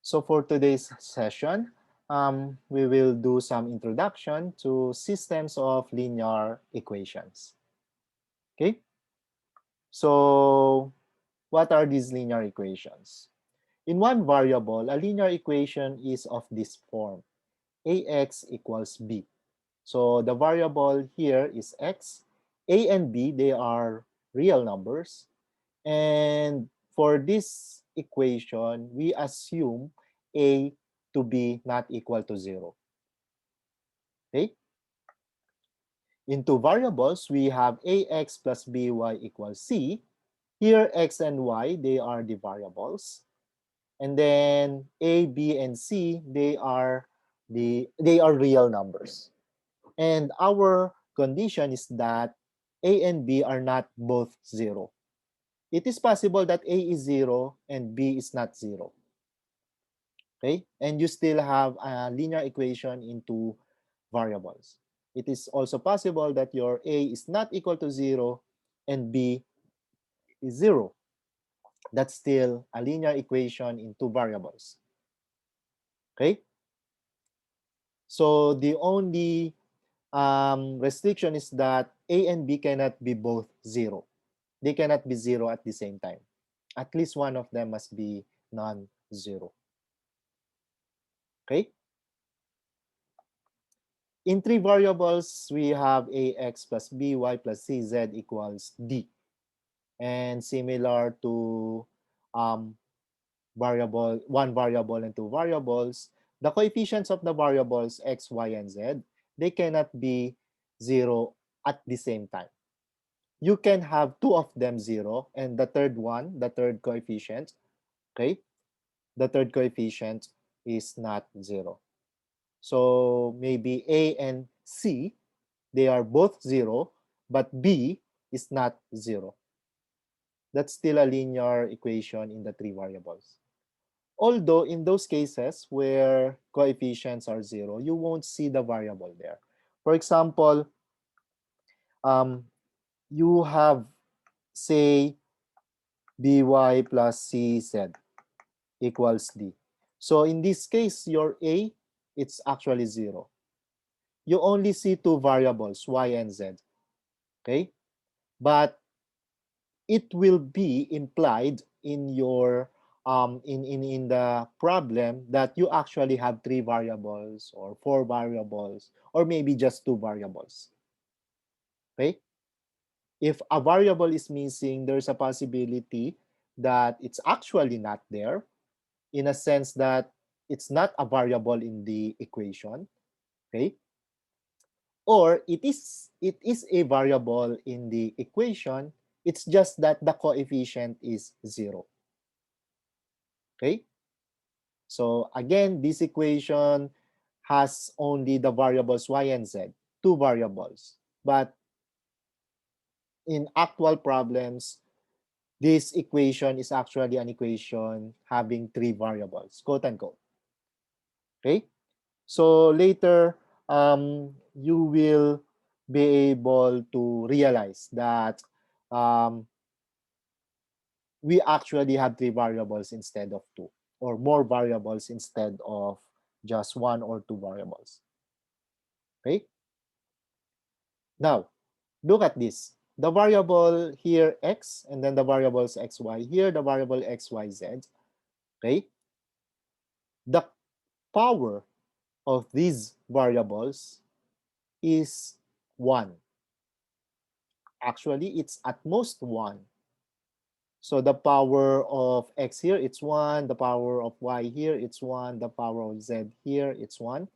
So for today's session, we will do some introduction to systems of linear equations. Okay, so what are these linear equations? In one variable, a linear equation is of this form: ax equals b. So the variable here is x. A and b, they are real numbers. And for this equation, we assume a to be not equal to 0. Okay? In two variables, we have ax plus by equals c. Here, x and y, they are the variables. And then a, b, and c, they are real numbers. And our condition is that a and b are not both 0. It is possible that a is 0 and b is not 0. Okay? And you still have a linear equation in two variables. It is also possible that your a is not equal to 0 and b is 0. That's still a linear equation in two variables. Okay? So the only restriction is that a and b cannot be both 0. They cannot be 0 at the same time. At least one of them must be non-zero. Okay? In three variables, we have ax plus by plus cz equals d. And similar to one variable and two variables, the coefficients of the variables x, y, and z, they cannot be 0 at the same time. You can have two of them 0, and the third one, the third coefficient, okay, the third coefficient is not 0. So maybe A and C, they are both 0, but B is not 0. That's still a linear equation in the three variables. Although in those cases where coefficients are 0, you won't see the variable there. For example, um, you have, say, by plus cz equals d. So in this case, your A, it's actually 0. You only see two variables, y and z. Okay? But it will be implied in your in the problem that you actually have three variables or four variables or maybe just two variables. Okay? If a variable is missing, there's a possibility that it's actually not there, in a sense that it's not a variable in the equation. Okay? Or it is a variable in the equation. It's just that the coefficient is 0. Okay? So again, this equation has only the variables y and z, two variables. But in actual problems, this equation is actually an equation having three variables, quote unquote. Okay? So later, you will be able to realize that um, we actually have three variables instead of two, or more variables instead of just one or two variables. Okay? Now, look at this. The variable here x, and then the variables x, y. Here, the variable x, y, z. Okay? The power of these variables is 1. Actually, it's at most 1. So the power of x here, it's 1. The power of y here, it's 1. The power of z here, it's 1.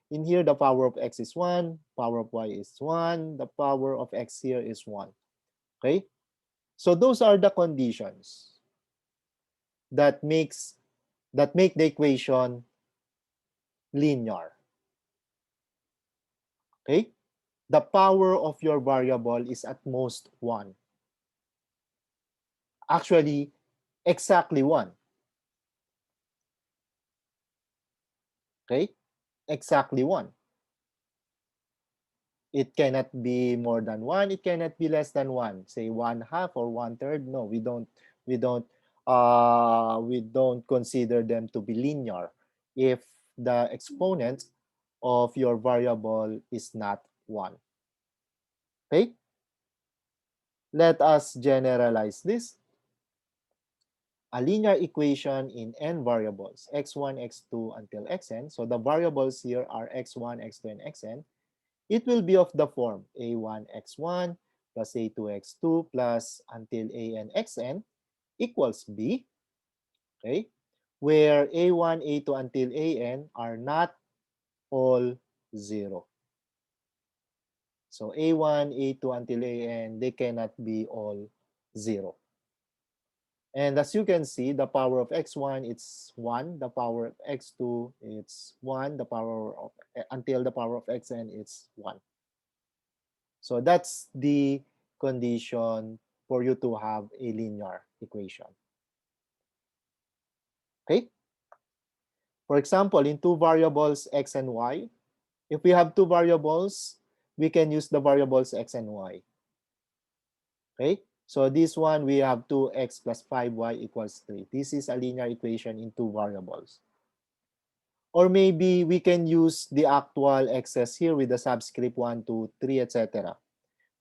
In here, the power of x is 1. Power of y is 1. The power of x here is 1. Okay? So those are the conditions that make the equation linear. Okay? The power of your variable is at most 1. Actually, exactly 1. Okay? Exactly 1. It cannot be more than 1. It cannot be less than 1. Say 1/2 or 1/3. No, we don't we don't consider them to be linear if the exponent of your variable is not 1. Okay? Let us generalize this. A linear equation in n variables, x1, x2 until xn. So the variables here are x1, x2, and xn. It will be of the form a1, x1 plus a2, x2 plus until an, xn equals b. Okay? Where a1, a2 until an are not all 0. So a1, a2 until an, they cannot be all 0. And as you can see, the power of x1 it's 1, the power of x2 it's 1, the power of until the power of xn it's 1. So that's the condition for you to have a linear equation. Okay? For example, in two variables x and y, if we have two variables, we can use the variables x and y. Okay? So this one, we have 2x plus 5y equals 3. This is a linear equation in two variables. Or maybe we can use the actual x's here with the subscript 1, 2, 3, etc.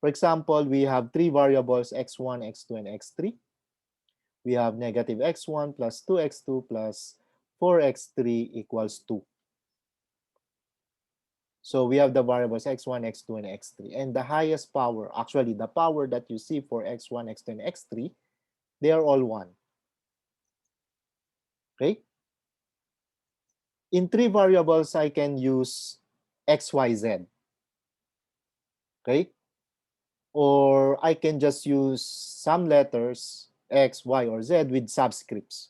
For example, we have three variables x1, x2, and x3. We have negative x1 plus 2x2 plus 4x3 equals 2. So we have the variables x1, x2, and x3. And the highest power, actually the power that you see for x1, x2, and x3, they are all 1. Okay? In three variables, I can use x, y, z. Okay? Or I can just use some letters, x, y, or z with subscripts.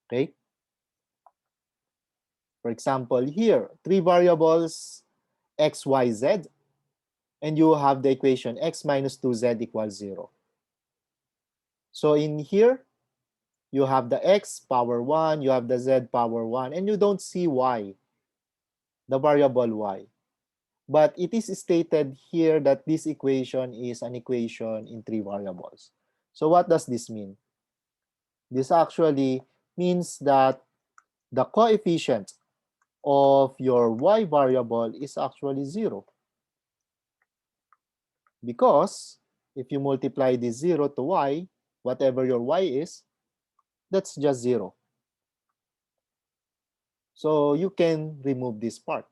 Okay? For example, here, three variables, x, y, z, and you have the equation x minus 2z equals 0. So in here, you have the x power 1, you have the z power 1, and you don't see y, the variable y. But it is stated here that this equation is an equation in three variables. So what does this mean? This actually means that the coefficient of your y variable is actually 0. Because if you multiply this 0 to y, whatever your y is, that's just 0. So you can remove this part.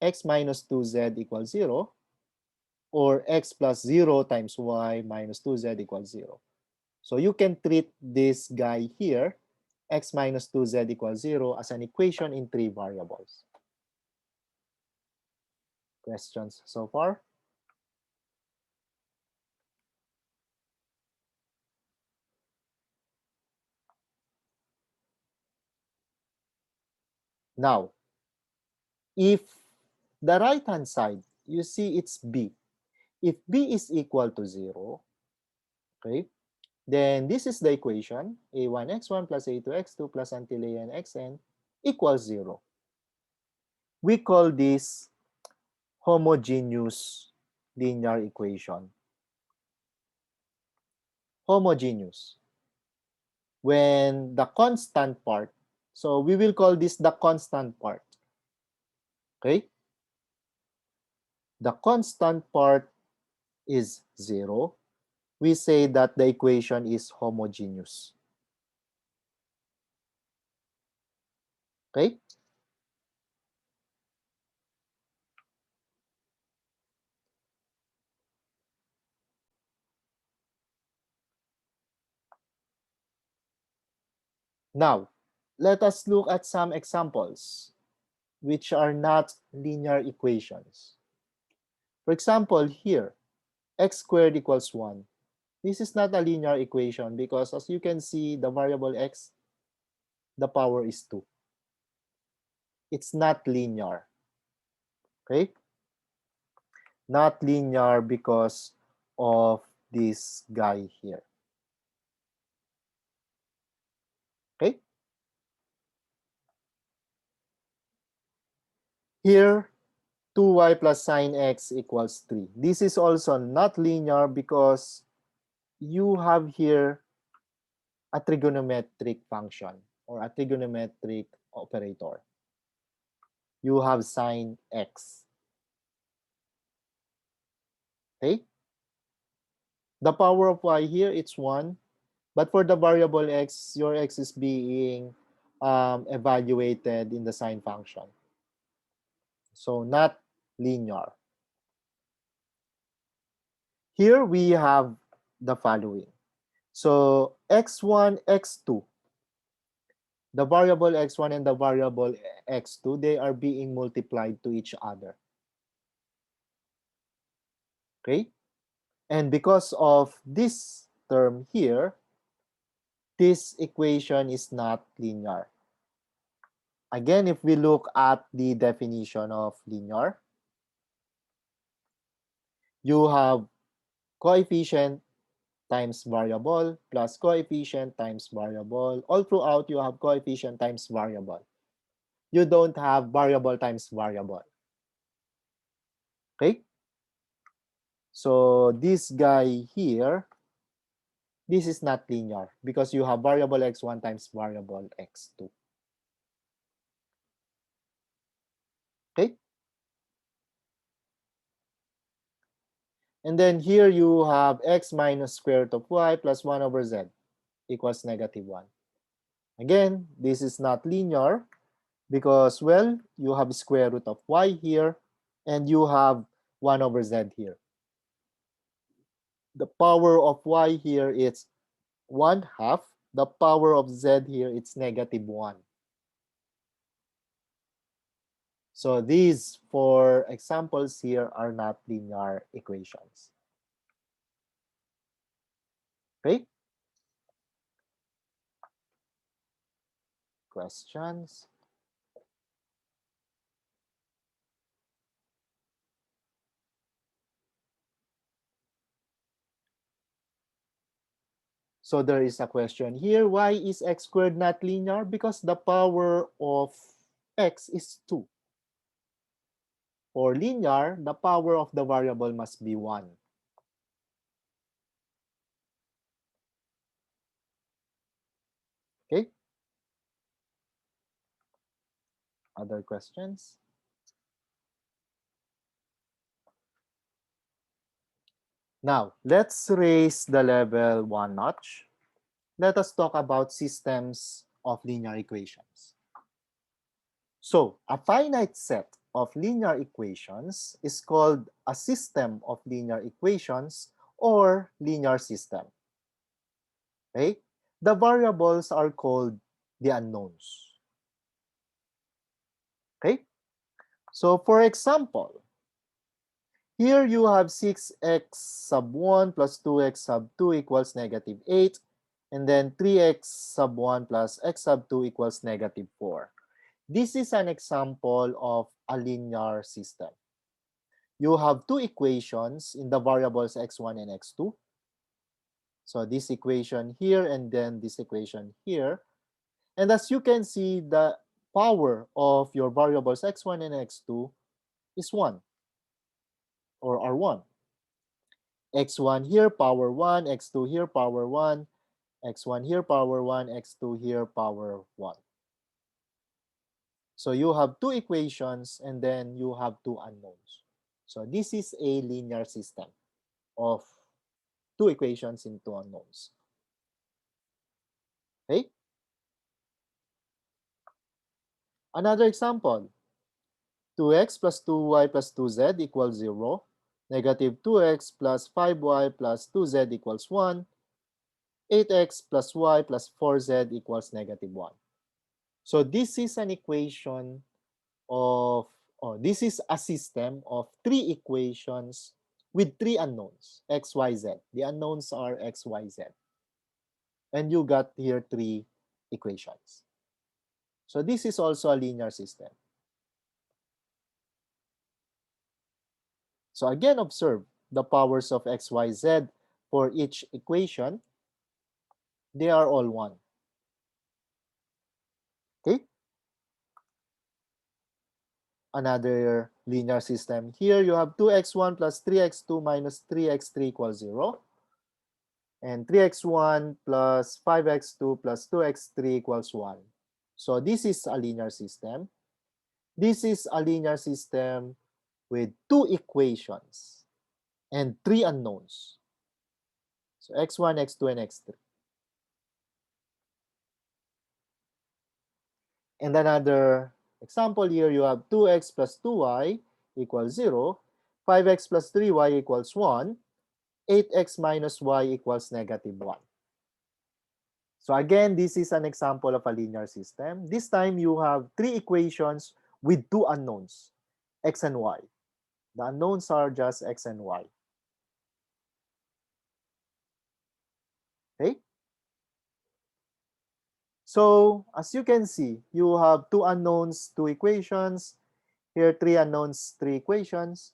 X minus 2z equals 0, or x plus 0 times y minus 2z equals 0. So you can treat this guy here, x minus 2z equals 0, as an equation in three variables. Questions so far? Now, if the right-hand side, you see it's b. If b is equal to 0, okay, then this is the equation, a1x1 plus a2x2 plus until an xn equals 0. We call this homogeneous linear equation. Homogeneous. When the constant part, so we will call this the constant part. Okay? The constant part is 0. We say that the equation is homogeneous. Okay? Now, let us look at some examples which are not linear equations. For example, here, x squared equals 1. This is not a linear equation because as you can see, the variable x, the power is 2. It's not linear. Okay? Not linear because of this guy here. Okay? Here, 2y plus sine x equals 3. This is also not linear because you have here a trigonometric function or a trigonometric operator. You have sine x. Okay? The power of y here, it's 1. But for the variable x, your x is being evaluated in the sine function. So not linear. Here we have the following. So x1, x2, the variable x1 and the variable x2, they are being multiplied to each other. Okay? And because of this term here, this equation is not linear. Again, if we look at the definition of linear, you have coefficient times variable plus coefficient times variable. All throughout, you have coefficient times variable. You don't have variable times variable. Okay? So this guy here, this is not linear because you have variable x1 times variable x2. Okay? And then here you have x minus square root of y plus 1 over z equals negative 1. Again, this is not linear because, well, you have square root of y here and you have 1 over z here. The power of y here is 1/2. The power of z here it's negative 1. So these four examples here are not linear equations. Okay? Questions? So there is a question here. Why is x squared not linear? Because the power of x is 2. For linear, the power of the variable must be 1. Okay? Other questions? Now, let's raise the level 1 notch. Let us talk about systems of linear equations. So, a finite set of linear equations is called a system of linear equations or linear system. Okay? The variables are called the unknowns. Okay? So, for example, here you have 6x sub 1 plus 2x sub 2 equals negative 8, and then 3x sub 1 plus x sub 2 equals negative 4. This is an example of a linear system. You have two equations in the variables x1 and x2. So this equation here and then this equation here. And as you can see, the power of your variables x1 and x2 is 1 or are 1. x1 here, power 1, x2 here, power 1, x1 here, power 1, x2 here, power 1. So you have two equations and then you have two unknowns. So this is a linear system of two equations in two unknowns. Okay? Another example, 2x plus 2y plus 2z equals 0, negative 2x plus 5y plus 2z equals 1, 8x plus y plus 4z equals negative 1. So this is an equation of, this is a system of three equations with three unknowns, x, y, z. The unknowns are x, y, z. And you got here three equations. So this is also a linear system. So again, observe the powers of x, y, z for each equation. They are all 1. Okay? Another linear system. Here you have 2x1 plus 3x2 minus 3x3 equals 0. And 3x1 plus 5x2 plus 2x3 equals 1. So this is a linear system. This is a linear system with two equations and three unknowns. So x1, x2, and x3. And another example here, you have 2x plus 2y equals 0, 5x plus 3y equals 1, 8x minus y equals negative 1. So again, this is an example of a linear system. This time you have three equations with two unknowns, x and y. The unknowns are just x and y. Okay? So as you can see, you have two unknowns, two equations. Here, three unknowns, three equations.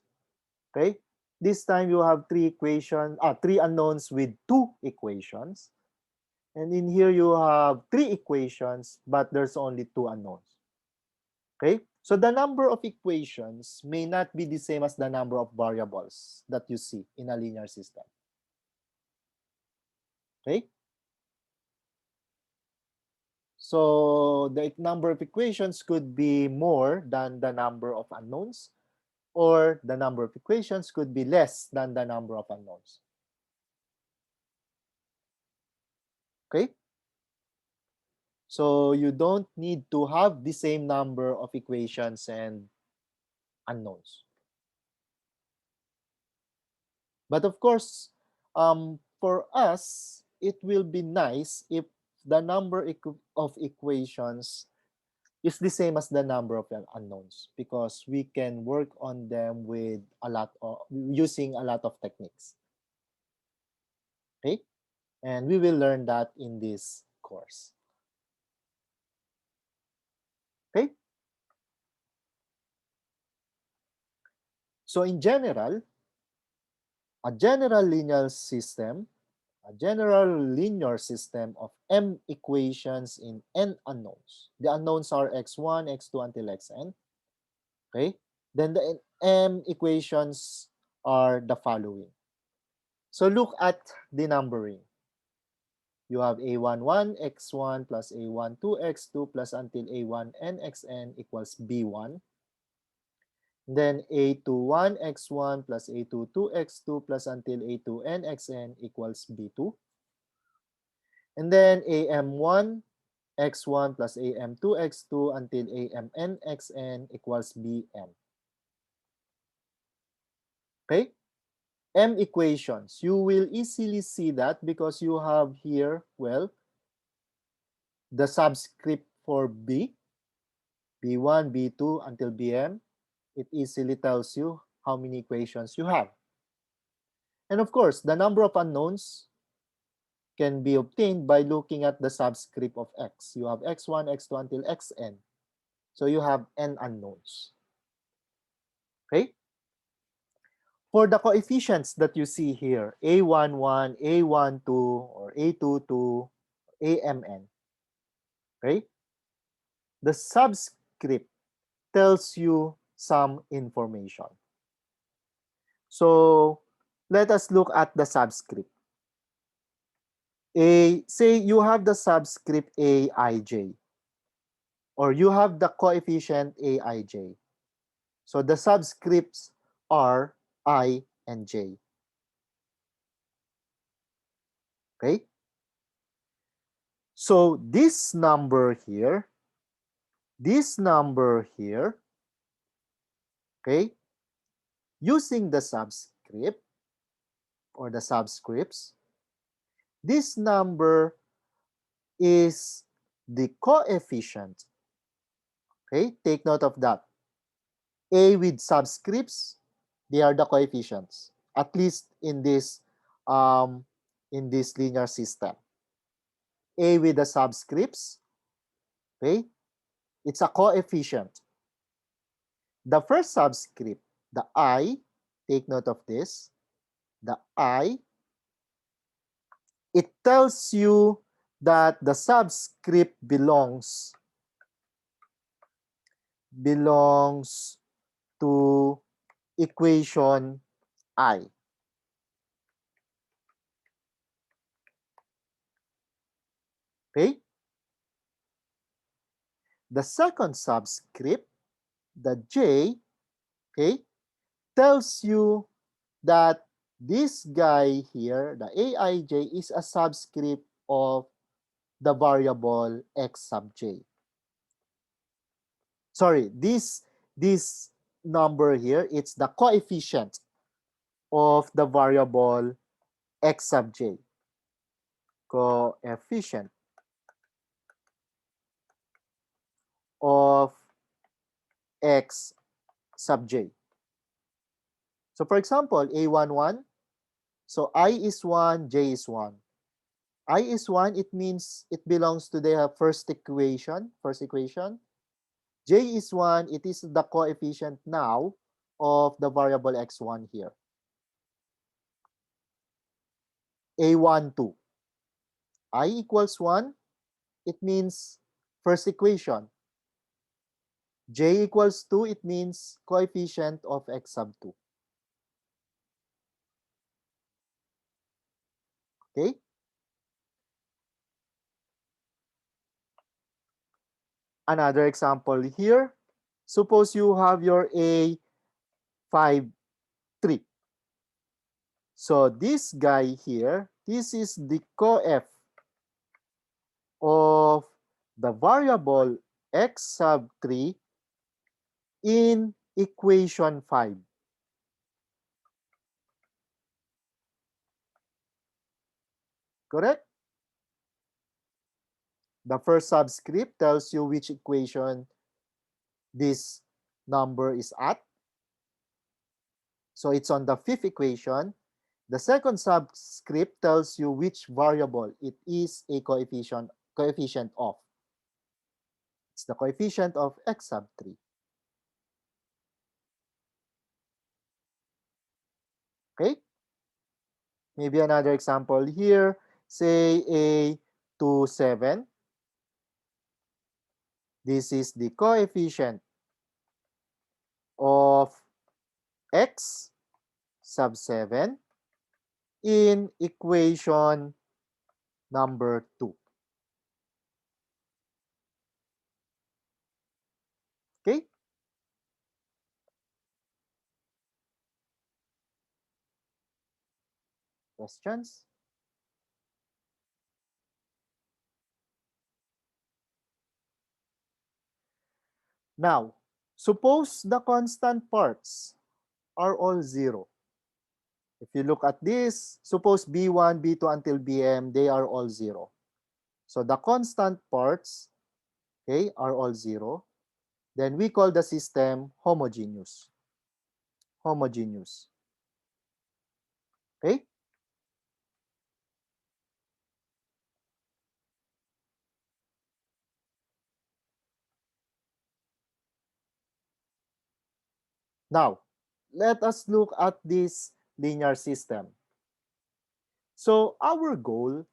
Okay? This time you have three unknowns with two equations. And in here you have three equations, but there's only two unknowns. Okay? So the number of equations may not be the same as the number of variables that you see in a linear system. Okay? So the number of equations could be more than the number of unknowns, or the number of equations could be less than the number of unknowns. Okay? So you don't need to have the same number of equations and unknowns. But of course, for us, it will be nice if the number of equations is the same as the number of unknowns, because we can work on them with a lot of using a lot of techniques. Okay? And we will learn that in this course. Okay? So in general, a general linear system, a general linear system of m equations in n unknowns. The unknowns are x1, x2 until xn. Okay? Then the m equations are the following. So look at the numbering. You have a11 x1 plus a12 x2 plus until a1n xn equals b1. Then a21 x1 plus a22 x2 plus until a2n xn equals b2. And then am1 x1 plus am2 x2 until amn xn equals bm. Okay? M equations. You will easily see that because you have here, well, the subscript for b, b1, b2 until bm. It easily tells you how many equations you have. And of course, the number of unknowns can be obtained by looking at the subscript of x. You have x1, x2 until xn. So you have n unknowns. Okay? For the coefficients that you see here, a11, a12, or a22, amn, okay? The subscript tells you some information. So let us look at the subscript. Say you have the subscript aij, or you have the coefficient aij. So the subscripts are I and j. Okay? So this number here, okay, using the subscript or the subscripts, this number is the coefficient. Okay, take note of that. A with subscripts, they are the coefficients, at least in this linear system. A with the subscripts, okay, it's a coefficient. The first subscript, the I, take note of this, the I, it tells you that the subscript belongs to equation I. Okay? The second subscript, the J, okay, tells you that this guy here, the Aij, is a subscript of the variable x sub j. Sorry, this number here, it's the coefficient of the variable x sub j. Coefficient of x sub j. So for example, A11, so I is 1, j is 1. I is 1, it means it belongs to the first equation. J is 1, it is the coefficient now of the variable x1 here. A12, I equals 1, it means first equation. J equals 2, it means coefficient of x sub 2. Okay? Another example here. Suppose you have your A5, 3. So this guy here, this is the coef of the variable x sub 3 in equation 5. Correct? The first subscript tells you which equation this number is at. So it's on the fifth equation. The second subscript tells you which variable it is a coefficient of. It's the coefficient of x sub 3. Okay? Maybe another example here. Say A27. This is the coefficient of x sub 7 in equation number 2. Okay? Questions? Now, suppose the constant parts are all 0. If you look at this, suppose B1, B2 until Bm, they are all 0. So the constant parts, okay, are all 0. Then we call the system homogeneous. Homogeneous. Okay? Now, let us look at this linear system. So our goal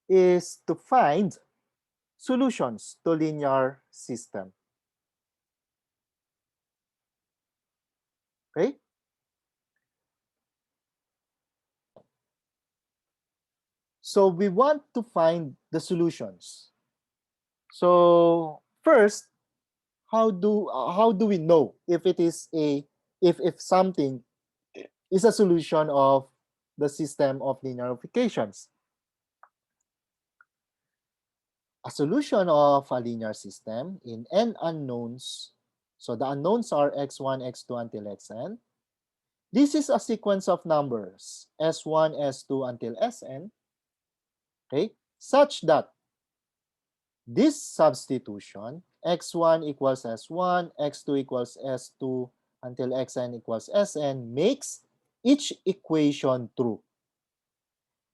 is to find solutions to linear system. Okay? So we want to find the solutions. So first, how do we know if it is if something is a solution of the system of linear equations? A solution of a linear system in n unknowns. So the unknowns are x1, x2 until xn. This is a sequence of numbers s1, s2 until sn. Okay, such that this substitution, x1 equals s1, x2 equals s2 until xn equals sn, makes each equation true.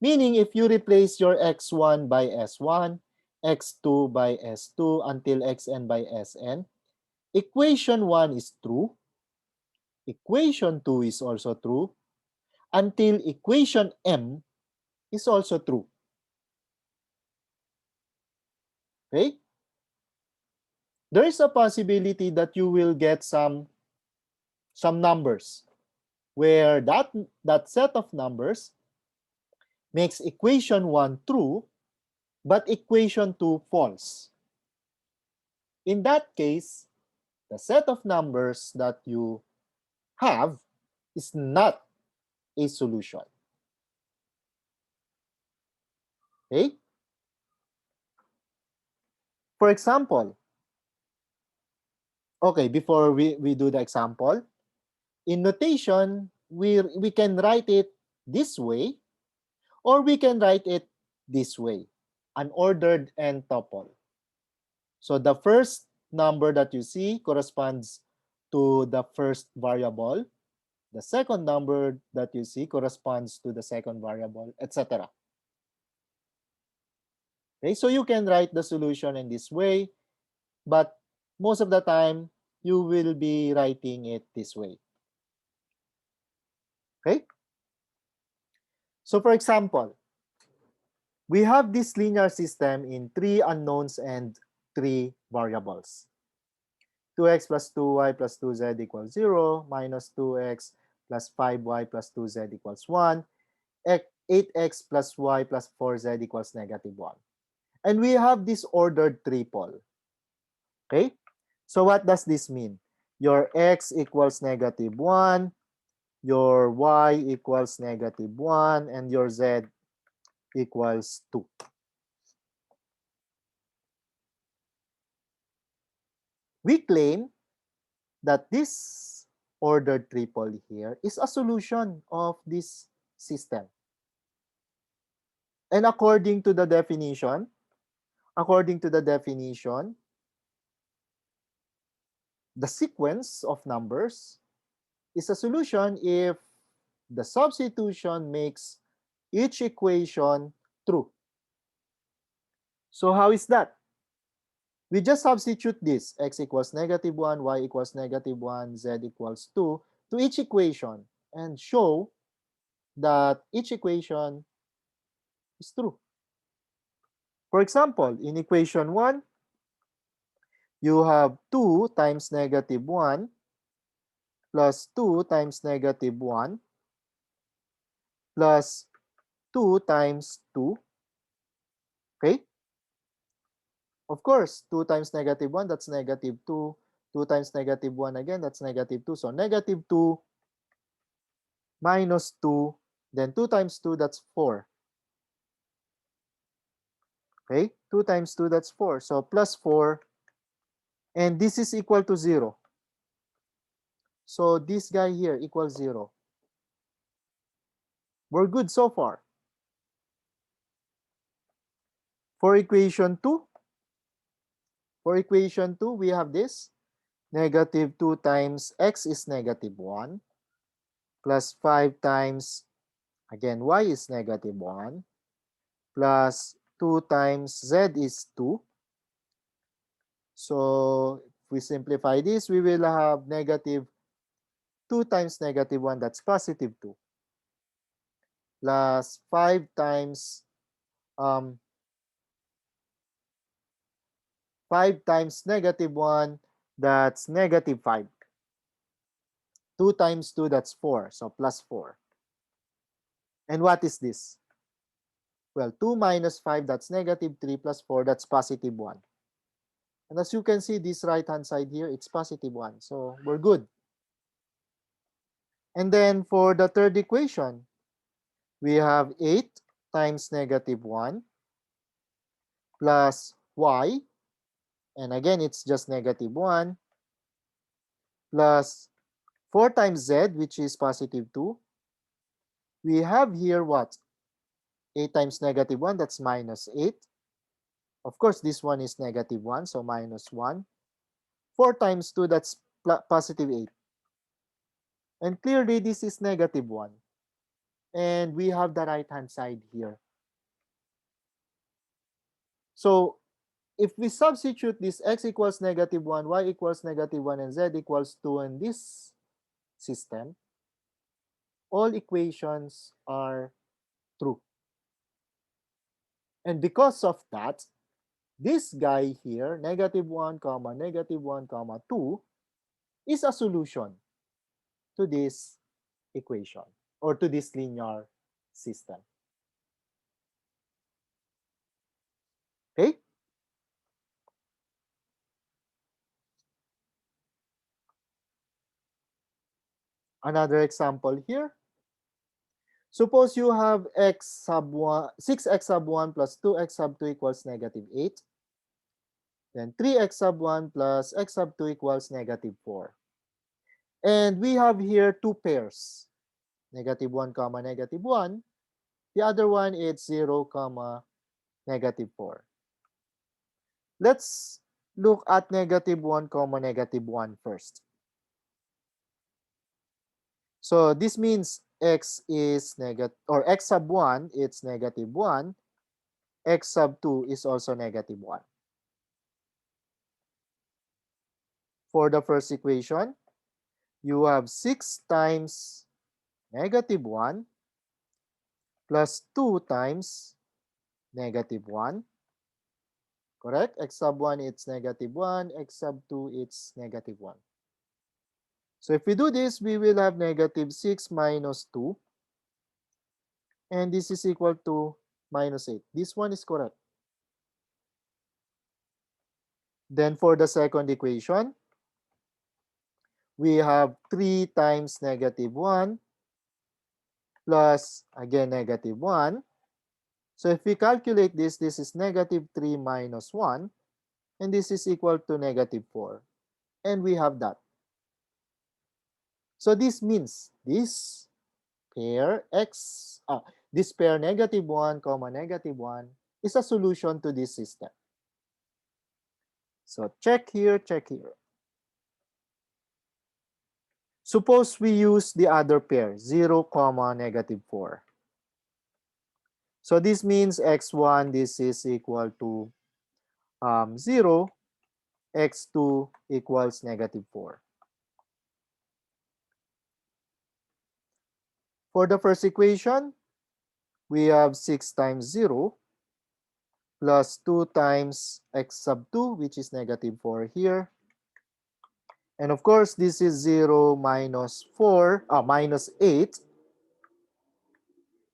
Meaning, if you replace your x1 by s1, x2 by s2 until xn by sn, equation 1 is true, equation 2 is also true, until equation m is also true. Okay? There is a possibility that you will get some numbers where that set of numbers makes equation 1 true but equation 2 false. In that case, the set of numbers that you have is not a solution. Okay? For example, okay, before we do the example, in notation, we can write it this way, or we can write it this way, unordered and tuple. So the first number that you see corresponds to the first variable. The second number that you see corresponds to the second variable, etc. Okay, so you can write the solution in this way, but most of the time, you will be writing it this way. Okay? So for example, we have this linear system in 3 unknowns and 3 variables. 2x plus 2y plus 2z equals 0, minus 2x plus 5y plus 2z equals 1, 8x plus y plus 4z equals negative 1. And we have this ordered triple. Okay? So what does this mean? Your x equals negative 1, your y equals negative 1, and your z equals 2. We claim that this ordered triple here is a solution of this system. And according to the definition, the sequence of numbers is a solution if the substitution makes each equation true. So how is that? We just substitute this, x equals negative 1, y equals negative 1, z equals 2, to each equation and show that each equation is true. For example, in equation 1, you have 2 times negative 1 plus 2 times negative 1 plus 2 times 2. Okay? Of course, 2 times negative 1, that's negative 2. 2 times negative 1 again, that's negative 2. So negative 2 minus 2, then 2 times 2, that's 4. Okay? 2 times 2, that's 4. So plus 4, and this is equal to 0. So this guy here equals 0. We're good so far. For equation 2, we have this. Negative 2 times x is negative 1, plus 5 times, again, y is negative 1, plus 2 times z is 2. So if we simplify this, we will have negative 2 times negative 1, that's positive 2, plus 5 times 5 times negative 1, that's negative 5. 2 times 2, that's 4, so plus 4. And what is this? Well, 2 minus 5, that's negative 3, plus 4, that's positive 1. And as you can see, this right-hand side here, it's positive 1. So we're good. And then for the third equation, we have 8 times negative 1 plus y. And again, it's just negative 1 plus 4 times z, which is positive 2. We have here what? 8 times negative 1, that's minus 8. Of course, this one is negative 1, so minus 1. 4 times 2, that's positive 8. And clearly, this is negative 1. And we have the right-hand side here. So if we substitute this x equals negative 1, y equals negative 1, and z equals 2 in this system, all equations are true. And because of that, this guy here, negative 1, comma, negative 1, comma, 2, is a solution to this equation or to this linear system. Okay? Another example here. Suppose you have x sub 1, 6x sub 1 plus 2x sub 2 equals negative 8. Then 3x sub 1 plus x sub 2 equals negative 4. And we have here two pairs, negative 1 comma negative 1. The other one is 0 comma negative 4. Let's look at negative 1 comma negative 1 first. So this means x is negative, or x sub 1 it's negative 1, x sub 2 is also negative 1. For the first equation, you have 6 times negative 1 plus 2 times negative 1. Correct? X sub 1 it's negative 1, x sub 2 it's negative 1. So if we do this, we will have negative 6 minus 2. And this is equal to minus 8. This one is correct. Then for the second equation, we have 3 times negative 1 plus, again, negative 1. So if we calculate this, this is negative 3 minus 1, and this is equal to negative 4. And we have that. So this means this pair this pair negative 1 comma negative 1 is a solution to this system. So check here, check here. Suppose we use the other pair, 0 comma negative 4. So this means x1, this is equal to 0, x2 equals negative 4. For the first equation, we have 6 times 0 plus 2 times x sub 2, which is negative 4 here. And of course, this is 0 minus 4, minus 8.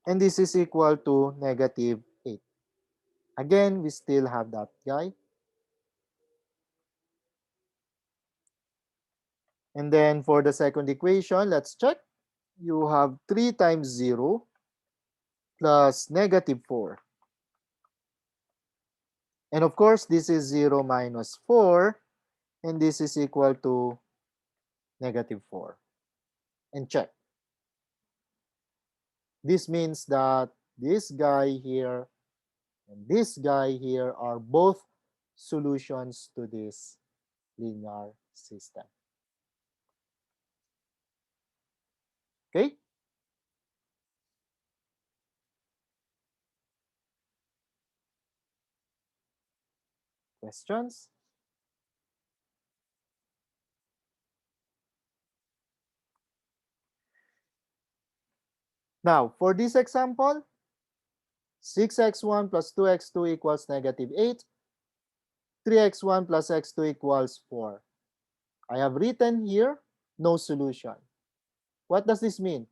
And this is equal to negative 8. Again, we still have that guy. And then for the second equation, let's check. You have 3 times 0 plus negative 4. And of course, this is 0 minus 4. And this is equal to negative 4. And check. This means that this guy here and this guy here are both solutions to this linear system. Okay? Questions? Now, for this example, 6x1 plus 2x2 equals negative 8. 3x1 plus x2 equals 4. I have written here, no solution. What does this mean?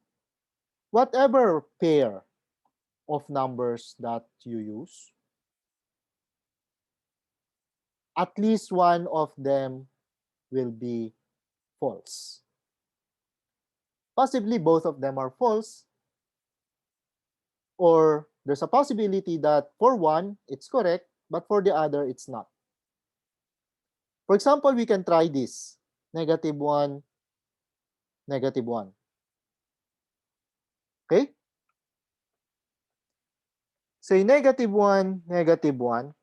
Whatever pair of numbers that you use, at least one of them will be false. Possibly both of them are false, or there's a possibility that for one, it's correct, but for the other, it's not. For example, we can try this, negative 1, negative 1. Okay? Say negative 1, negative 1.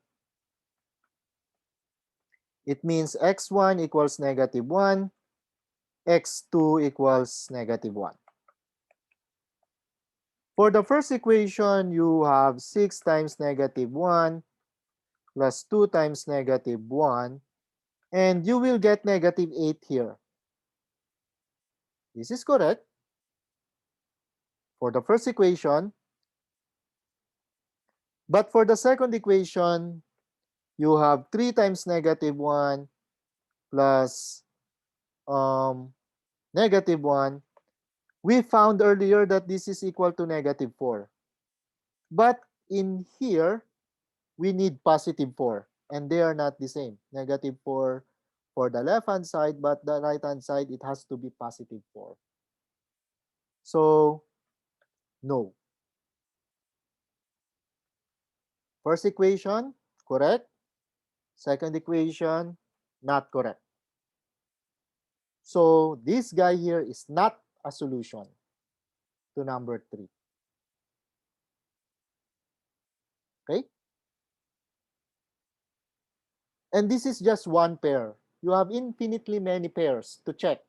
It means x1 equals negative 1, x2 equals negative 1. For the first equation, you have 6 times negative 1 plus 2 times negative 1, and you will get negative 8 here. This is correct for the first equation. But for the second equation, you have 3 times negative 1 plus negative 1. We found earlier that this is equal to negative 4. But in here, we need positive 4. And they are not the same. Negative 4 for the left-hand side, but the right-hand side, it has to be positive 4. So, no. First equation, correct. Second equation, not correct. So, this guy here is not a solution to number 3. Okay? And this is just one pair. You have infinitely many pairs to check.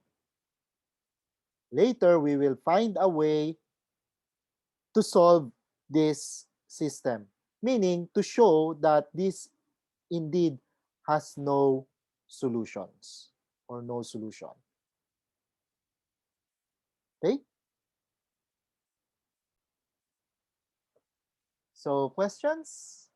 Later, we will find a way to solve this system, meaning to show that this indeed has no solutions or no solution. Okay? So, questions?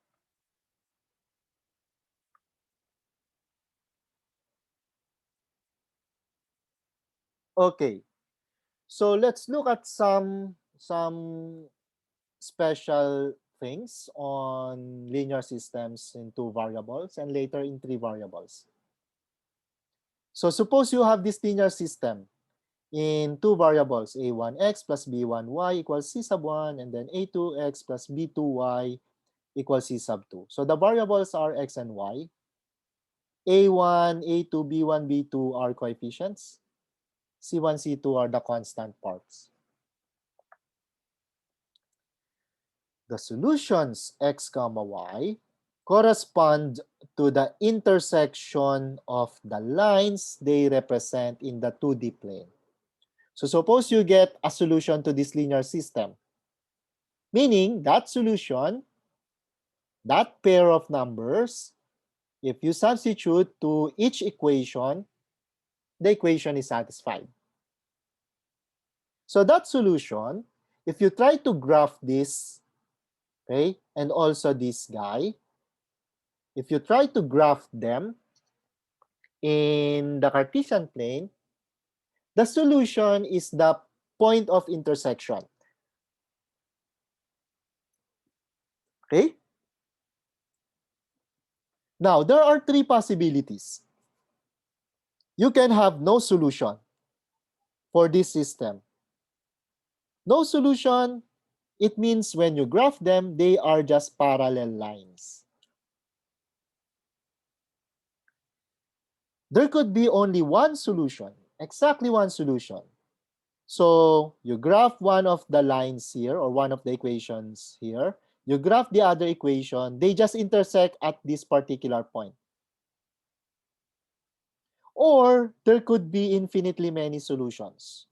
Okay. So, let's look at some special things on linear systems in 2 variables and later in 3 variables. So suppose you have this linear system in 2 variables, a1x plus b1y equals c sub 1, and then a2x plus b2y equals c sub 2. So the variables are x and y. a1, a2, b1, b2 are coefficients. c1, c2 are the constant parts. The solutions x comma y correspond to the intersection of the lines they represent in the 2D plane. So suppose you get a solution to this linear system, meaning that solution, that pair of numbers, if you substitute to each equation, the equation is satisfied. So that solution, if you try to graph this, okay, and also this guy, if you try to graph them in the Cartesian plane, the solution is the point of intersection. Okay? Now, there are 3 possibilities. You can have no solution for this system. No solution, it means when you graph them, they are just parallel lines. There could be only one solution, exactly one solution. So you graph one of the lines here or one of the equations here. You graph the other equation. They just intersect at this particular point. Or there could be infinitely many solutions.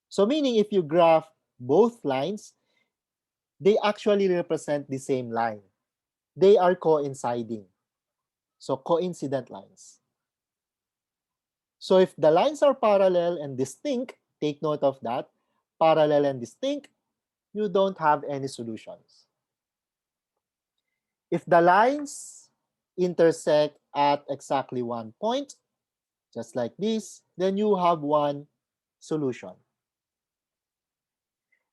So meaning if you graph both lines, they actually represent the same line. They are coinciding. So coincident lines. So if the lines are parallel and distinct, take note of that, parallel and distinct, you don't have any solutions. If the lines intersect at exactly one point, just like this, then you have one solution.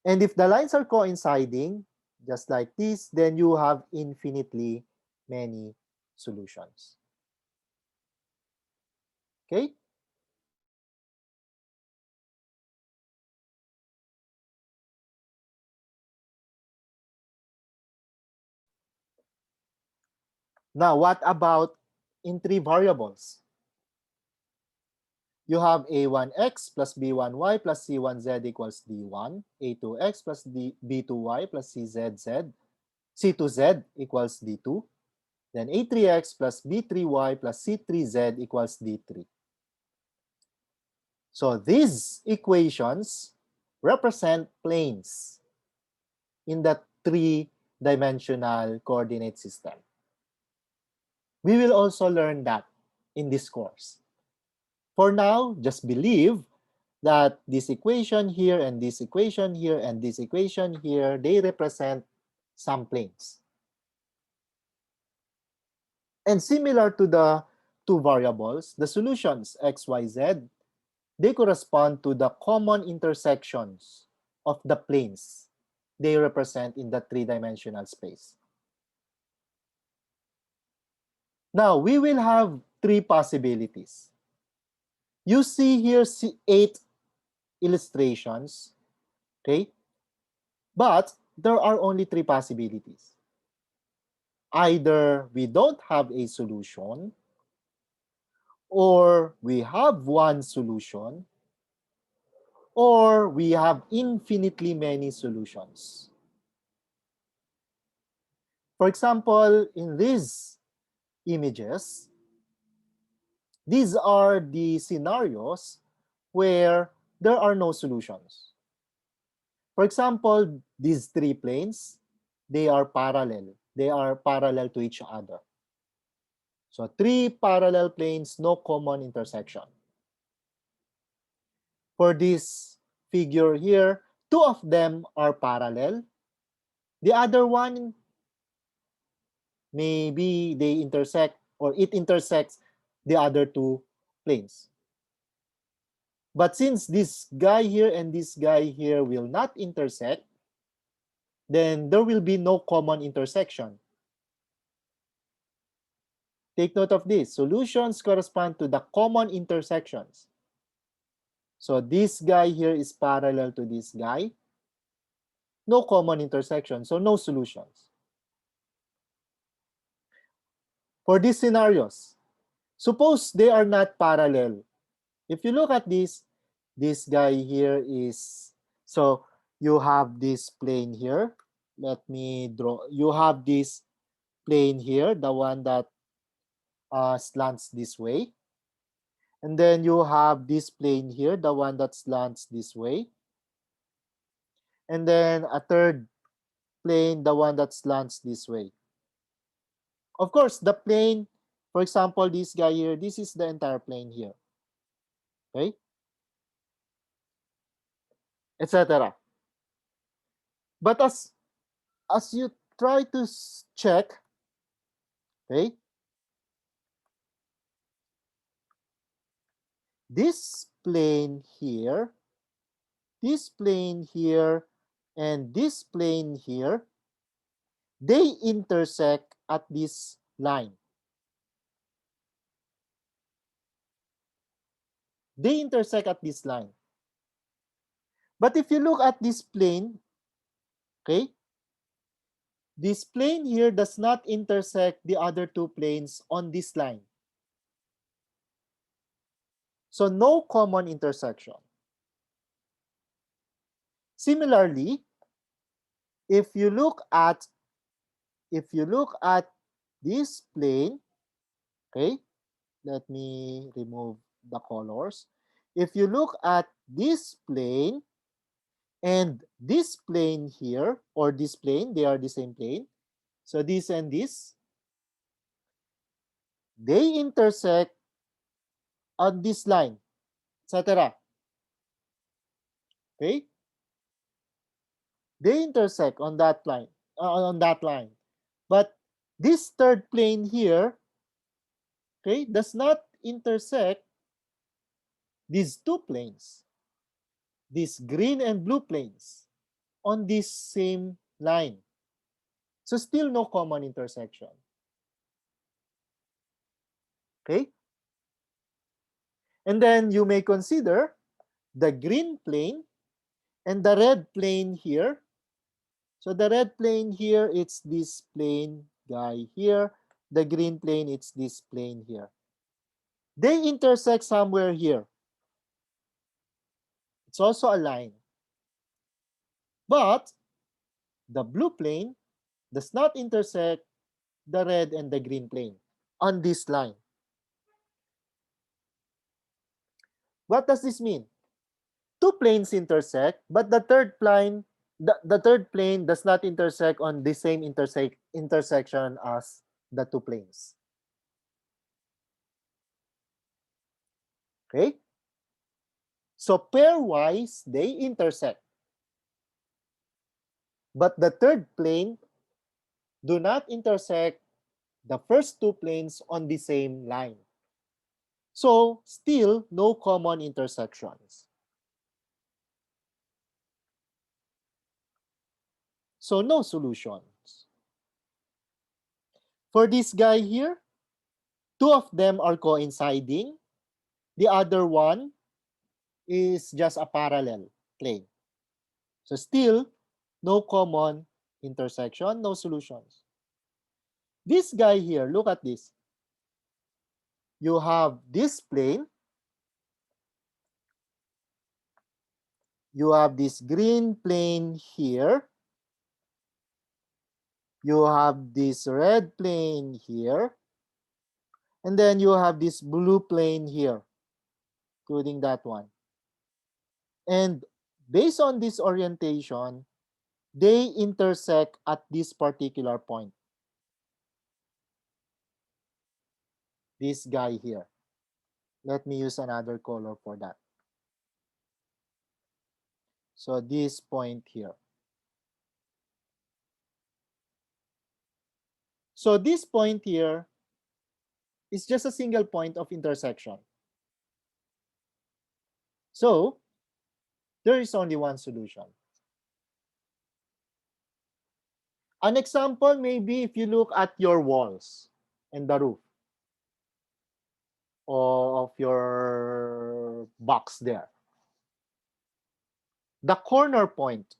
And if the lines are coinciding, just like this, then you have infinitely many solutions. Okay? Now, what about in 3 variables? You have a1x plus b1y plus c1z equals d1, a2x plus b2y plus c2z equals d2, then a3x plus b3y plus c3z equals d3. So these equations represent planes in the 3-dimensional coordinate system. We will also learn that in this course. For now, just believe that this equation here and this equation here and this equation here, they represent some planes. And similar to the 2 variables, the solutions x, y, z, they correspond to the common intersections of the planes they represent in the 3-dimensional space. Now, we will have three possibilities. You see here 8 illustrations, okay? But there are only three possibilities. Either we don't have a solution, or we have one solution, or we have infinitely many solutions. For example, in these images, these are the scenarios where there are no solutions. For example, these three planes, they are parallel. They are parallel to each other. So three parallel planes, no common intersection. For this figure here, two of them are parallel. The other one, maybe they intersect or it intersects the other two planes. But since this guy here and this guy here will not intersect, then there will be no common intersection. Take note of this. Solutions correspond to the common intersections. So this guy here is parallel to this guy. No common intersection, so no solutions. For these scenarios, suppose they are not parallel. If you look at this guy here is, so you have this plane here. Let me draw. You have this plane here, the one that slants this way. And then you have this plane here, the one that slants this way. And then a third plane, the one that slants this way. Of course, the plane, for example, this guy here, this is the entire plane here. Okay? Etc. But as you try to check, okay, this plane here, this plane here, and this plane here, they intersect at this line. They intersect at this line. But if you look at this plane, okay, this plane here does not intersect the other two planes on this line. So no common intersection. Similarly, if you look at this plane, okay, let me remove the colors. If you look at this plane and this plane here, or this plane, they are the same plane. So this and this, they intersect on this line, etc. Okay? They intersect on that line, But this third plane here, okay, does not intersect these two planes, these green and blue planes, on this same line. So still no common intersection. Okay? And then you may consider the green plane and the red plane here. So the red plane here, it's this plane guy here. The green plane, it's this plane here. They intersect somewhere here. It's also a line. But the blue plane does not intersect the red and the green plane on this line. What does this mean? Two planes intersect, but the third plane, the third plane does not intersect on the same intersection as the two planes. Okay? So pairwise, they intersect. But the third plane do not intersect the first two planes on the same line. So still no common intersections. So no solutions. For this guy here, Two of them are coinciding. The other one is just a parallel plane. So still, no common intersection, no solutions. This guy here, look at this. You have this plane. You have this green plane here. You have this red plane here. And then you have this blue plane here, including that one. And based on this orientation, they intersect at this particular point. This guy here. Let me use another color for that. So this point here. So this point here is just a single point of intersection. So there is only one solution. An example maybe if you look at your walls and the roof of your box there. The corner point,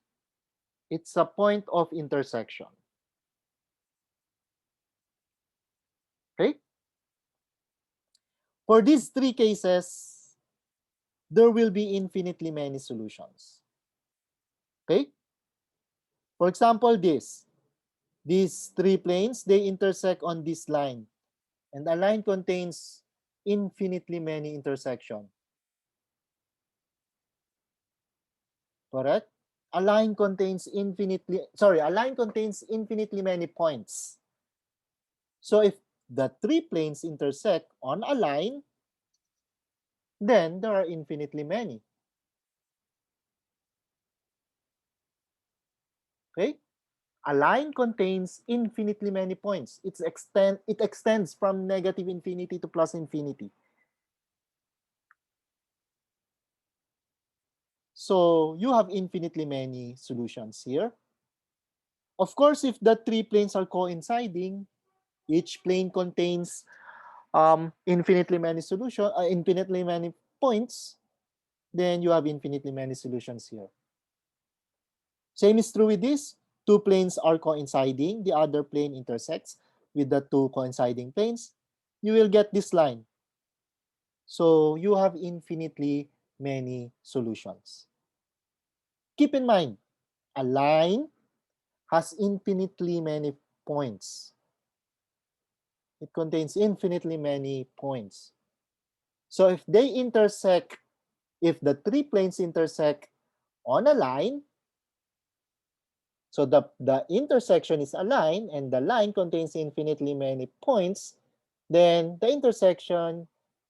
it's a point of intersection. Okay? For these three cases, there will be infinitely many solutions. Okay? For example, these three planes, they intersect on this line. And a line contains infinitely many intersections. Correct? A line contains infinitely many points. So if the three planes intersect on a line, then there are infinitely many. Okay? A line contains infinitely many points. It extends from negative infinity to plus infinity. So you have infinitely many solutions here. Of course, if the three planes are coinciding, each plane contains infinitely many points, then you have infinitely many solutions here. Same is true with this. Two planes are coinciding, the other plane intersects with the two coinciding planes. You will get this line. So you have infinitely many solutions. Keep in mind, a line has infinitely many points. It contains infinitely many points. So if they intersect, if the three planes intersect on a line, so the intersection is a line and the line contains infinitely many points, then the intersection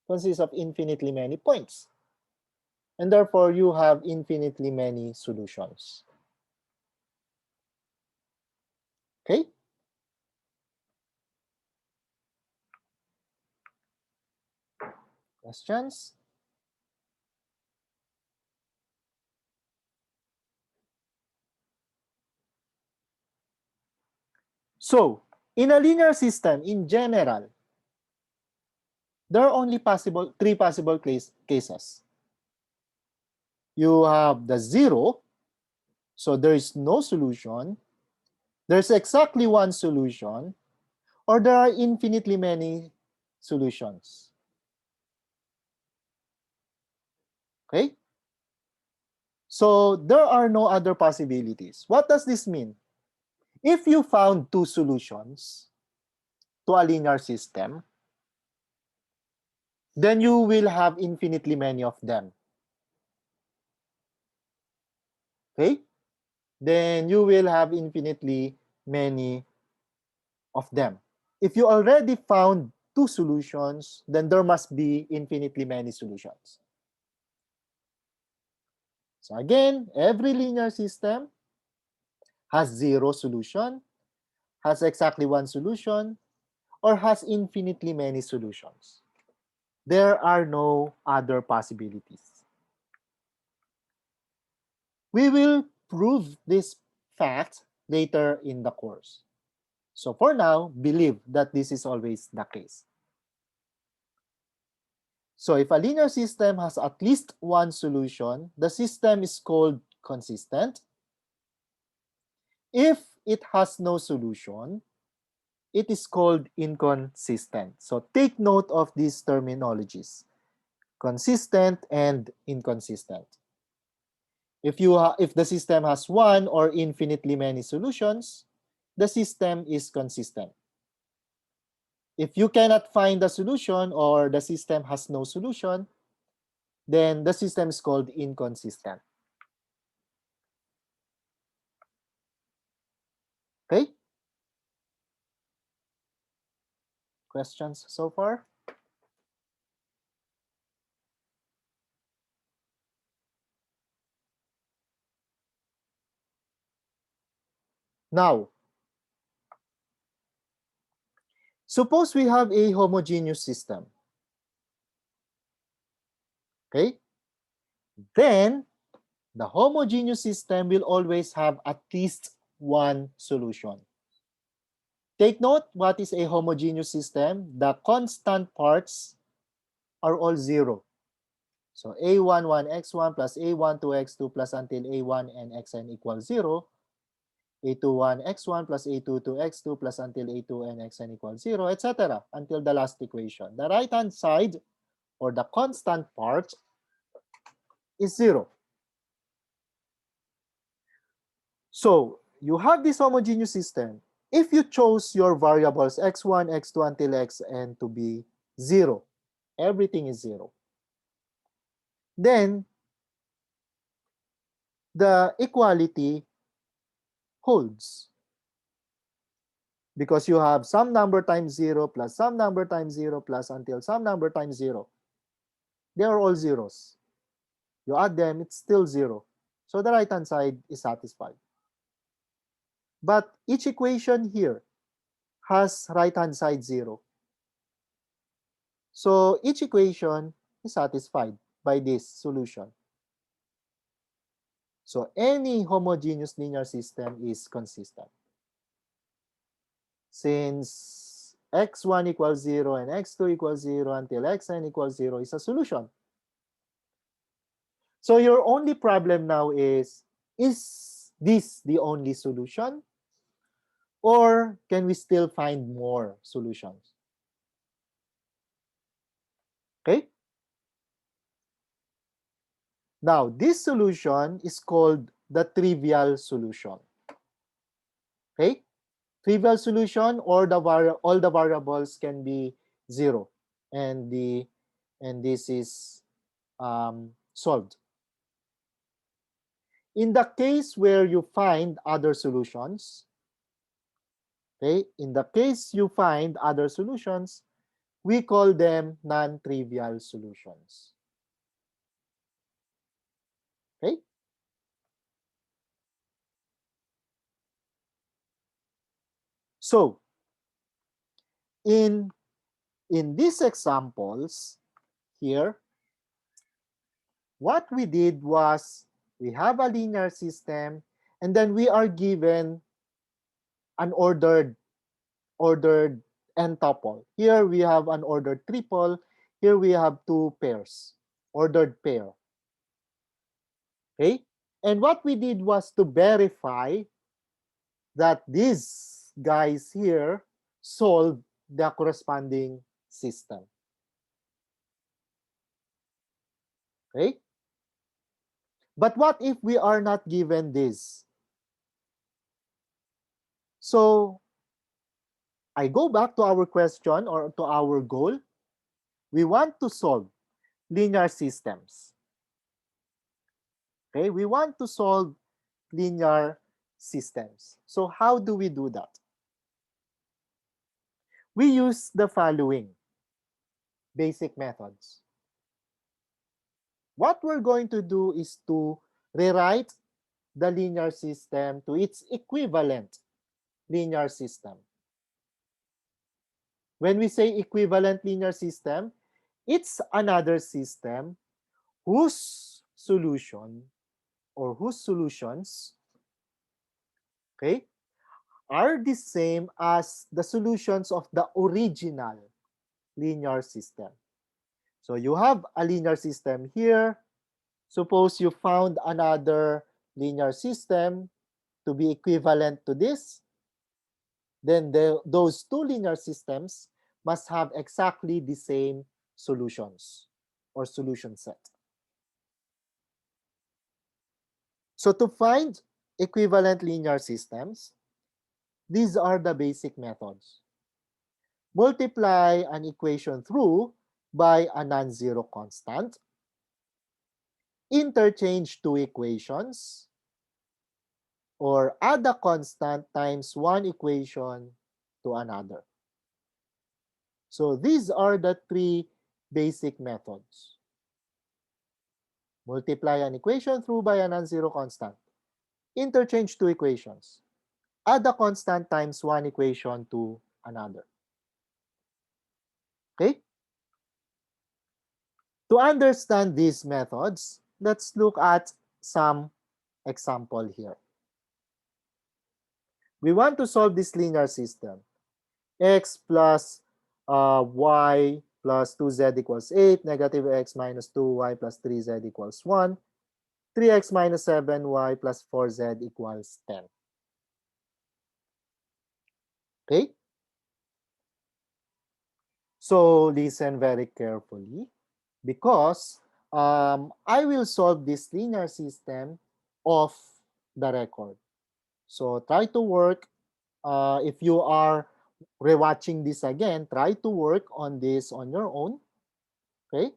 consists of infinitely many points. And therefore, you have infinitely many solutions. Okay? Questions? So, in a linear system, in general, there are only three possible cases. You have the zero, so there is no solution. There's exactly one solution, or there are infinitely many solutions. Okay? So there are no other possibilities. What does this mean? If you found two solutions to a linear system, then you will have infinitely many of them. Okay? Then you will have infinitely many of them. If you already found two solutions, then there must be infinitely many solutions. So again, every linear system has zero solution, has exactly one solution, or has infinitely many solutions. There are no other possibilities. We will prove this fact later in the course. So for now, believe that this is always the case. So if a linear system has at least one solution, the system is called consistent. If it has no solution, it is called inconsistent. So take note of these terminologies: consistent and inconsistent. If the system has one or infinitely many solutions, the system is consistent. If you cannot find the solution or the system has no solution, then the system is called inconsistent. Okay? Questions so far? Now, suppose we have a homogeneous system. Okay? Then, the homogeneous system will always have at least one solution. Take note, what is a homogeneous system? The constant parts are all zero. So a1, 1x1 plus a1, 2x2 plus until a1 and xn equals 0. a2, 1x1 plus a2, 2x2 plus until a2 and xn equals 0, etc. until the last equation. The right-hand side, or the constant part, is 0. So you have this homogeneous system. If you chose your variables x1, x2 until xn to be 0, everything is 0, then the equality holds, because you have some number times 0 plus some number times 0 plus until some number times 0. They are all zeros. You add them, it's still 0. So the right-hand side is satisfied. But each equation here has right-hand side 0. So each equation is satisfied by this solution. So any homogeneous linear system is consistent. Since x1 equals 0 and x2 equals 0 until xn equals 0 is a solution. So your only problem now is this the only solution? Or can we still find more solutions? Okay? Now, this solution is called the trivial solution. Okay? Trivial solution, or all the variables can be 0, and this is solved. In the case where you find other solutions, okay, in the case you find other solutions, we call them non-trivial solutions. Okay? So, in these examples here, what we did was we have a linear system, and then we are given an ordered n tuple. Here we have an ordered triple. Here we have two pairs, ordered pair. Okay? And what we did was to verify that these guys here solve the corresponding system. Okay? But what if we are not given this? So I go back to our question, or to our goal. We want to solve linear systems. Okay? We want to solve linear systems. So how do we do that? We use the following basic methods. What we're going to do is to rewrite the linear system to its equivalent linear system. When we say equivalent linear system, it's another system whose solution, or whose solutions, okay, are the same as the solutions of the original linear system. So you have a linear system here. Suppose you found another linear system to be equivalent to this, then those two linear systems must have exactly the same solutions or solution set. So to find equivalent linear systems, these are the basic methods. Multiply an equation through by a non-zero constant, interchange two equations, or add a constant times one equation to another. So these are the three basic methods. Multiply an equation through by a non-zero constant. Interchange two equations. Add a constant times one equation to another. Okay? To understand these methods, let's look at some example here. We want to solve this linear system. X plus y plus 2z equals 8, negative x minus 2y plus 3z equals 1, 3x minus 7y plus 4z equals 10. Okay? So listen very carefully because I will solve this linear system off the record. So try to work, if you are rewatching this again, try to work on this on your own. Okay?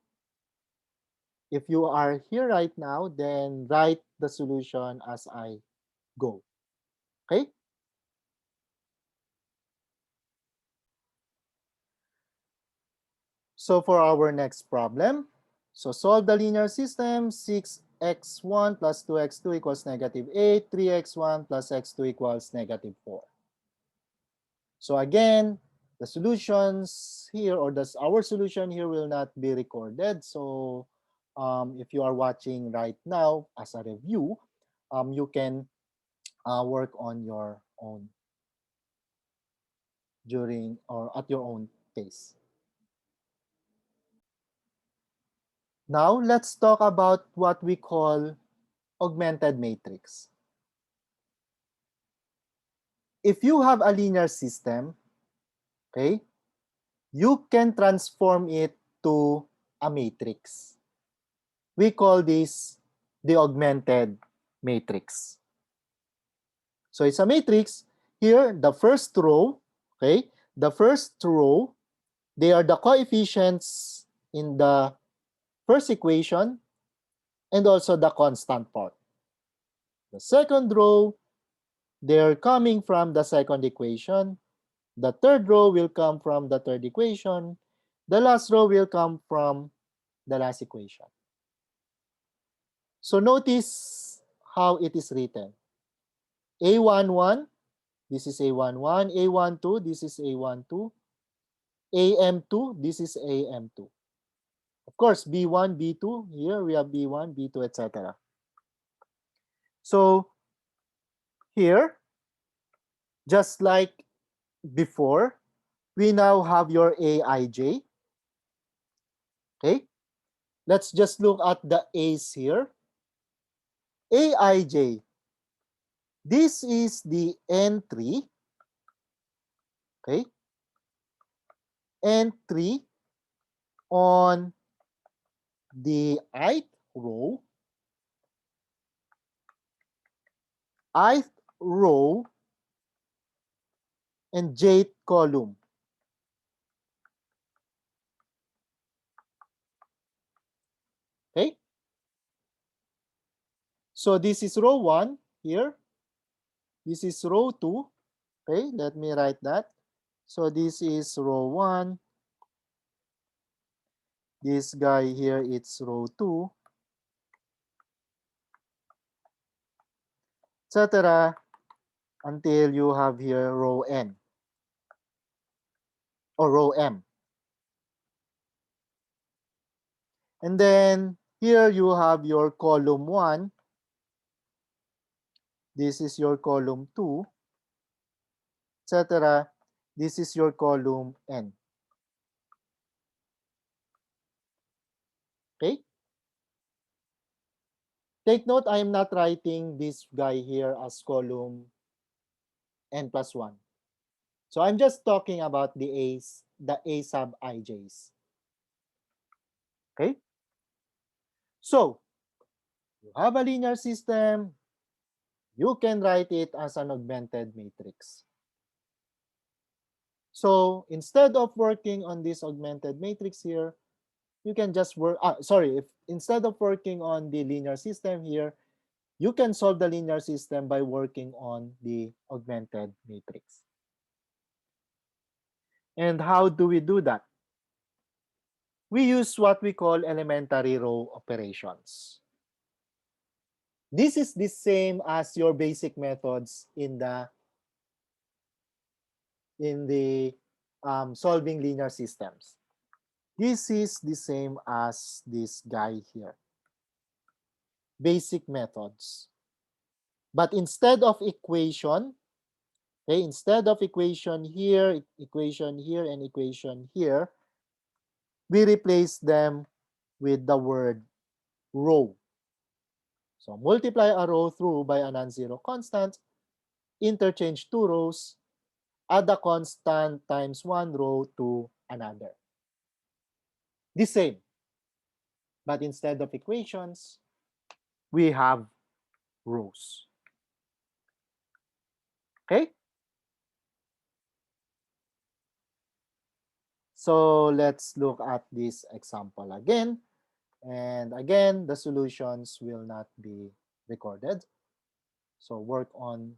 If you are here right now, then write the solution as I go. Okay? So for our next problem, so solve the linear system, 6x1 plus 2x2 equals negative 8, 3x1 plus x2 equals negative 4. So again, the solutions here, or our solution here will not be recorded. So if you are watching right now as a review, you can work on your own during or at your own pace. Now, let's talk about what we call augmented matrix. If you have a linear system, okay, you can transform it to a matrix. We call this the augmented matrix. So it's a matrix. Here, the first row, okay, the first row, they are the coefficients in the first equation and also the constant part. The second row, they're coming from the second equation. The third row will come from the third equation. The last row will come from the last equation. So notice how it is written. A11, this is A11. A12, this is A12. AM2, this is AM2. Of course, B1, B2, here we have B1, B2, etc. So here, just like before, we now have your Aij. Okay, let's just look at the A's here. Aij, this is the entry, okay, entry on the ith row and jth column. Okay, so this is row 1 here. This is row 2. Okay, let me write that. So this is row 1. This guy here, it's row 2, etc. until you have here row n or row m. And then here you have your column 1. This is your column 2, etc. This is your column n. Take note, I am not writing this guy here as column n plus 1. So I'm just talking about the A sub ij's. Okay? So, you have a linear system, you can write it as an augmented matrix. So, instead of working on this augmented matrix here, you can just work, if instead of working on the linear system here, you can solve the linear system by working on the augmented matrix. And how do we do that? We use what we call elementary row operations. This is the same as your basic methods in the solving linear systems. This is the same as this guy here. Basic methods. But instead of equation, okay, instead of equation here, and equation here, we replace them with the word row. So multiply a row through by a non-zero constant, interchange two rows, add a constant times one row to another. The same, but instead of equations, we have rows. Okay? So let's look at this example again. And again, the solutions will not be recorded. So work on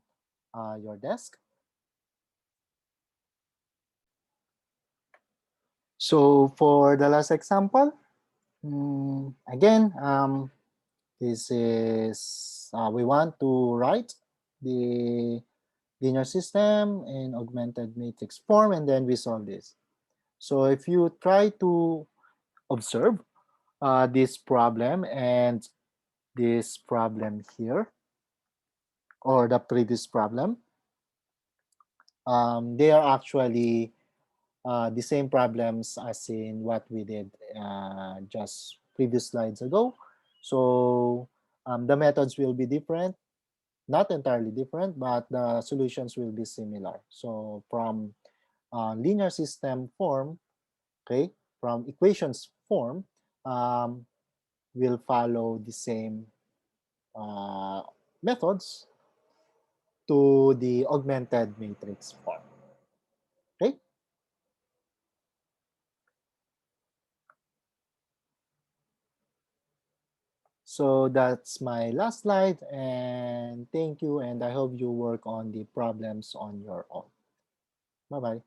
your desk. So for the last example, again, this is, we want to write the linear system in augmented matrix form, and then we solve this. So if you try to observe this problem and this problem here, or the previous problem, they are actually the same problems as in what we did just previous slides ago. So the methods will be different, not entirely different, but the solutions will be similar. So from linear system form, okay, from equations form, will follow the same methods to the augmented matrix form. Okay? So that's my last slide, and thank you, and I hope you work on the problems on your own. Bye-bye.